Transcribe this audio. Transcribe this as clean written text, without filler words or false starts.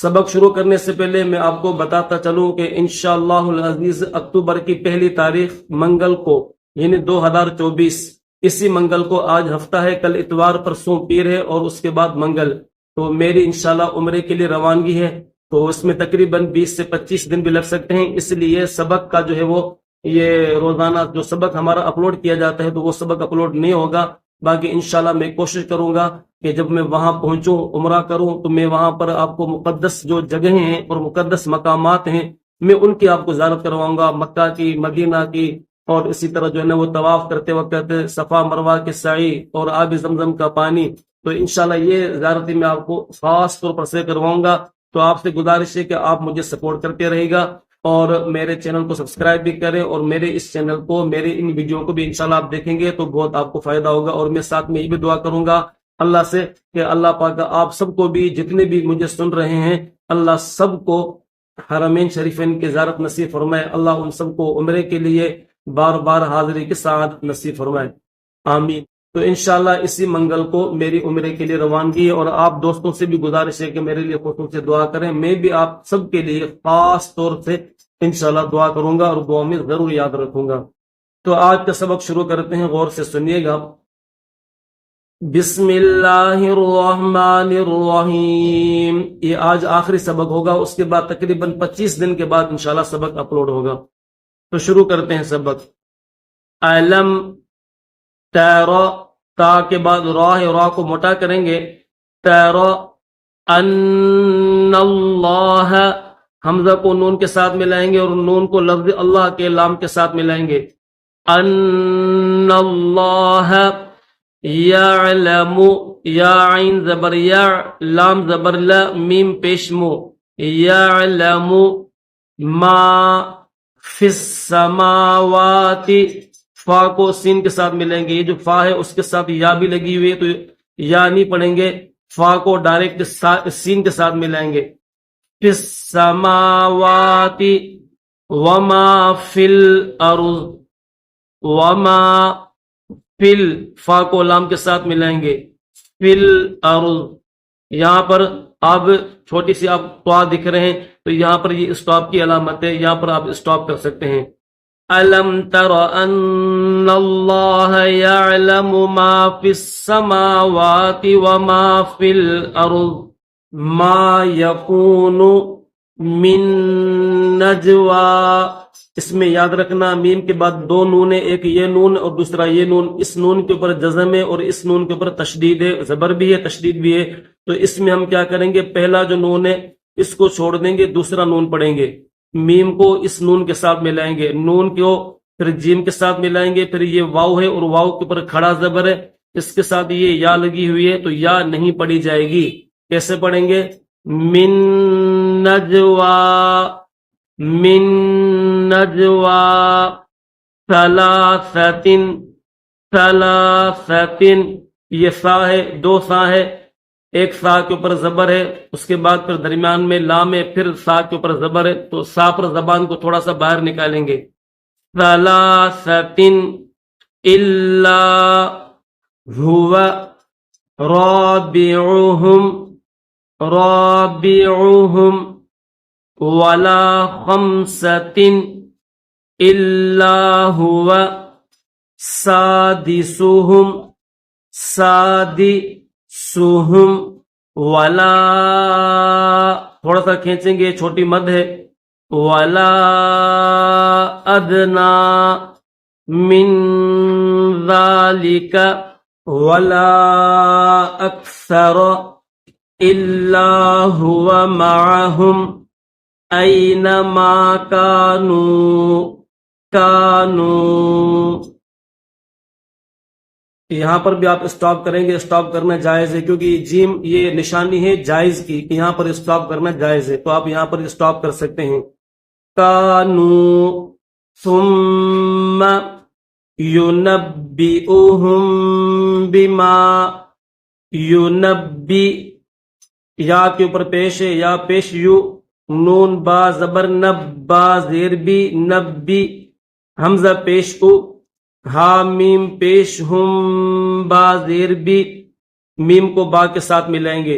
سبق شروع کرنے سے پہلے میں آپ کو بتاتا چلوں کہ انشاءاللہ العزیز اکتوبر کی پہلی تاریخ منگل کو یعنی 2024 اسی منگل کو، آج ہفتہ ہے، کل اتوار، پرسوں پیر ہے اور اس کے بعد منگل، تو میری انشاءاللہ عمرے کے لیے روانگی ہے، تو اس میں تقریباً 20 سے 25 دن بھی لگ سکتے ہیں، اس لیے سبق کا جو ہے وہ یہ روزانہ جو سبق ہمارا اپلوڈ کیا جاتا ہے تو وہ سبق اپلوڈ نہیں ہوگا۔ باقی انشاءاللہ میں کوشش کروں گا کہ جب میں وہاں پہنچوں، عمرہ کروں، تو میں وہاں پر آپ کو مقدس جو جگہیں ہیں اور مقدس مقامات ہیں میں ان کی آپ کو زیارت کرواؤں گا، مکہ کی، مدینہ کی، اور اسی طرح جو ہے نا وہ طواف کرتے وقت صفا مروہ کے سعی اور آب زمزم کا پانی، تو انشاءاللہ یہ زیارتیں میں آپ کو خاص طور پر سے کرواؤں گا۔ تو آپ سے گزارش ہے کہ آپ مجھے سپورٹ کرتے رہے گا اور میرے چینل کو سبسکرائب بھی کریں، اور میرے اس چینل کو، میرے ان ویڈیو کو بھی انشاءاللہ آپ دیکھیں گے تو بہت آپ کو فائدہ ہوگا۔ اور میں ساتھ میں یہ بھی دعا کروں گا اللہ سے کہ اللہ پاک آپ سب کو بھی، جتنے بھی مجھے سن رہے ہیں، اللہ سب کو حرمین شریفین کی زیارت نصیب فرمائے، اللہ ان سب کو عمرے کے لیے بار بار حاضری کے ساتھ نصیب فرمائے، آمین۔ تو انشاءاللہ اسی منگل کو میری عمرے کے لیے روانگی ہے، اور آپ دوستوں سے بھی گزارش ہے کہ میرے لیے خصوصی دعا کریں، میں بھی آپ سب کے لیے خاص طور سے انشاءاللہ دعا کروں گا اور دعا میں ضرور یاد رکھوں گا۔ تو آج کا سبق شروع کرتے ہیں، غور سے سنیے گا۔ بسم اللہ الرحمن الرحیم، یہ آج آخری سبق ہوگا، اس کے بعد تقریباً 25 دن کے بعد انشاءاللہ سبق اپلوڈ ہوگا۔ تو شروع کرتے ہیں سبق۔ علم تیرا، تا کے بعد را ہے، را کو موٹا کریں گے، تیرا ان اللہ، حمزہ کو نون کے ساتھ ملائیں گے اور نون کو لفظ اللہ کے لام کے ساتھ ملائیں گے، ان اللہ یعلم، یا عین زبر یا، لام زبر لا، میم پیش مو، یعلم ما فی السماوات، فا کو سین کے ساتھ ملیں گے، یہ جو فا ہے اس کے ساتھ یا بھی لگی ہوئی ہے تو یا نہیں پڑھیں گے، فا کو ڈائریکٹ سین کے ساتھ ملائیں گے، فی السماوات وما فی الارض، وما فل، فا کو لام کے ساتھ ملائیں گے، فی الارض، یہاں پر اب چھوٹی سی آپ تو دکھ رہے ہیں تو یہاں پر یہ اسٹاپ کی علامت ہے، یہاں پر آپ اسٹاپ کر سکتے ہیں۔ أَلَمْ تَرَ أَنَّ اللَّهَ يَعْلَمُ مَا فِي السَّمَاوَاتِ وَمَا فِي الْأَرْضِ مَا يَكُونُ مِن نَجْوَى، اس میں یاد رکھنا میم کے بعد دو نون ہے، ایک یہ نون اور دوسرا یہ نون، اس نون کے اوپر جزم ہے اور اس نون کے اوپر تشدید ہے، زبر بھی ہے تشدید بھی ہے، تو اس میں ہم کیا کریں گے، پہلا جو نون ہے اس کو چھوڑ دیں گے، دوسرا نون پڑھیں گے، میم کو اس نون کے ساتھ ملائیں گے، نون کو پھر جیم کے ساتھ ملائیں گے، پھر یہ واو ہے اور واو کے اوپر کھڑا زبر ہے، اس کے ساتھ یہ یا لگی ہوئی ہے تو یا نہیں پڑھی جائے گی، کیسے پڑھیں گے، من نجوا، من نجوا ثلاثتن، ثلاثتن، یہ سا ہے، دو سا ہے، ایک سا کے اوپر زبر ہے، اس کے بعد پھر درمیان میں لام ہے، پھر سا کے اوپر زبر ہے، تو سا پر زبان کو تھوڑا سا باہر نکالیں گے، ثلاثتن الا هو رابعهم، رابعهم ولا خمسة الا هو سادسهم، سادسهم ولا، تھوڑا سا کھینچیں گے، چھوٹی مد ہے، ولا ادنا من ذلك ولا اکثر الا هو معهم اینما کانوا۔ یہاں پر بھی آپ اسٹاپ کریں گے، اسٹاپ کرنا جائز ہے کیونکہ جیم یہ نشانی ہے جائز کی کہ یہاں پر اسٹاپ کرنا جائز ہے، تو آپ یہاں پر اسٹاپ کر سکتے ہیں۔ کانو ثم ينبئهم بما، ينبئ، یا کے اوپر پیش ہے، یا پیش یو، نون با زبر نب، با زیر بی، نبی، حمزہ پیش او، ہا میم پیش ہم، با زیر بی، میم کو با کے ساتھ ملائیں گے،